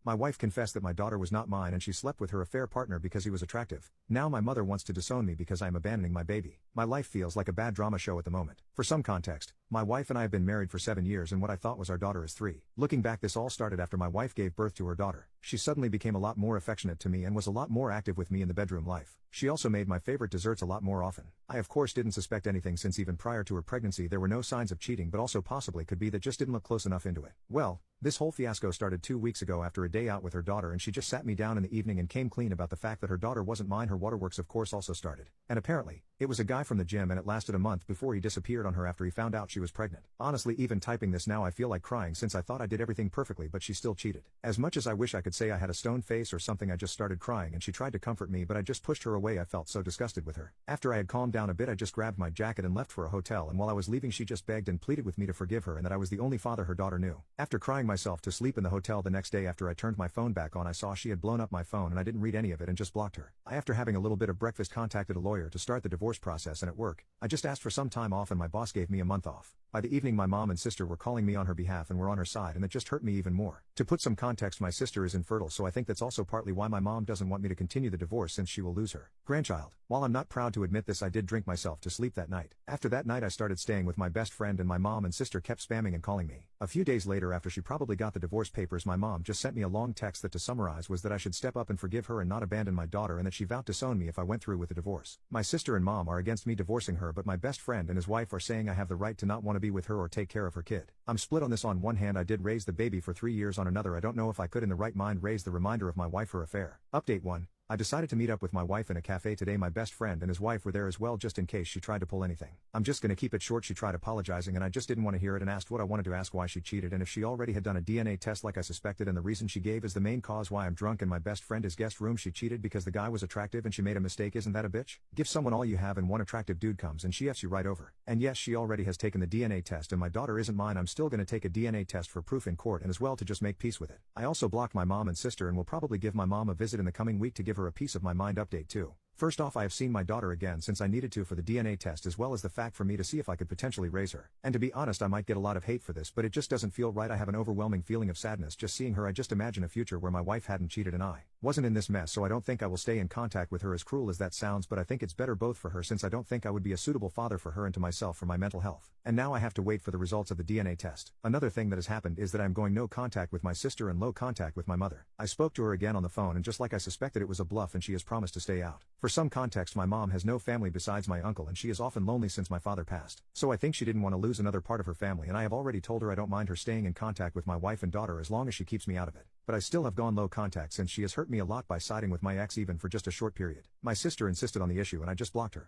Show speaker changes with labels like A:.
A: My wife confessed that my daughter was not mine and she slept with her affair partner because he was attractive. Now my mother wants to disown me because I am abandoning my baby. My life feels like a bad drama show at the moment. For some context, my wife and I have been married for 7 years and what I thought was our daughter is 3. Looking back, this all started after my wife gave birth to her daughter. She suddenly became a lot more affectionate to me and was a lot more active with me in the bedroom life. She also made my favorite desserts a lot more often. I of course didn't suspect anything since even prior to her pregnancy there were no signs of cheating, but also possibly could be that just didn't look close enough into it. Well, this whole fiasco started 2 weeks ago after a day out with her daughter, and she just sat me down in the evening and came clean about the fact that her daughter wasn't mine. Her waterworks of course also started. And apparently, it was a guy from the gym, and it lasted a month before he disappeared on her after he found out she was pregnant. Honestly, even typing this now I feel like crying since I thought I did everything perfectly but she still cheated. As much as I wish I could say I had a stone face or something, I just started crying and she tried to comfort me, but I just pushed her away. I felt so disgusted with her. After I had calmed down a bit, I just grabbed my jacket and left for a hotel, and while I was leaving she just begged and pleaded with me to forgive her and that I was the only father her daughter knew. After crying myself to sleep in the hotel the next day, after I turned my phone back on, I saw she had blown up my phone and I didn't read any of it and just blocked her. After having a little bit of breakfast, contacted a lawyer to start the divorce process, and at work, I just asked for some time off and my boss gave me a month off. By the evening my mom and sister were calling me on her behalf and were on her side, and it just hurt me even more. To put some context, my sister is infertile, so I think that's also partly why my mom doesn't want me to continue the divorce since she will lose her grandchild. While I'm not proud to admit this, I did drink myself to sleep that night. After that night I started staying with my best friend and my mom and sister kept spamming and calling me. A few days later, after she probably got the divorce papers, my mom just sent me a long text that, to summarize, was that I should step up and forgive her and not abandon my daughter, and that she vowed to disown me if I went through with the divorce. My sister and mom are against me divorcing her, but my best friend and his wife are saying I have the right to not want to be with her or take care of her kid. I'm split on this. On one hand, I did raise the baby for 3 years. On another, I don't know if I could in the right mind raise the reminder of my wife her affair. Update 1. I decided to meet up with my wife in a cafe today. My best friend and his wife were there as well, just in case she tried to pull anything. I'm just gonna keep it short. She tried apologizing and I just didn't want to hear it, and asked what I wanted to ask: why she cheated and if she already had done a DNA test like I suspected, and the reason she gave is the main cause why I'm drunk in my best friend is guest room. She cheated because the guy was attractive and she made a mistake. Isn't that a bitch? Give someone all you have and one attractive dude comes and she F's you right over. And yes, she already has taken the DNA test and my daughter isn't mine. I'm still gonna take a DNA test for proof in court and as well to just make peace with it. I also blocked my mom and sister and will probably give my mom a visit in the coming week to give her a piece of my mind. Update 2. First off, I have seen my daughter again since I needed to for the DNA test, as well as the fact for me to see if I could potentially raise her. And to be honest, I might get a lot of hate for this, but it just doesn't feel right. I have an overwhelming feeling of sadness just seeing her. I just imagine a future where my wife hadn't cheated and I wasn't in this mess, so I don't think I will stay in contact with her, as cruel as that sounds, but I think it's better both for her, since I don't think I would be a suitable father for her and to myself for my mental health. And now I have to wait for the results of the DNA test. Another thing that has happened is that I'm going no contact with my sister and low contact with my mother. I spoke to her again on the phone and just like I suspected, it was a bluff and she has promised to stay out. For some context, my mom has no family besides my uncle and she is often lonely since my father passed. So I think she didn't want to lose another part of her family, and I have already told her I don't mind her staying in contact with my wife and daughter as long as she keeps me out of it. But I still have gone low contact since she has hurt me a lot by siding with my ex even for just a short period. My sister insisted on the issue and I just blocked her.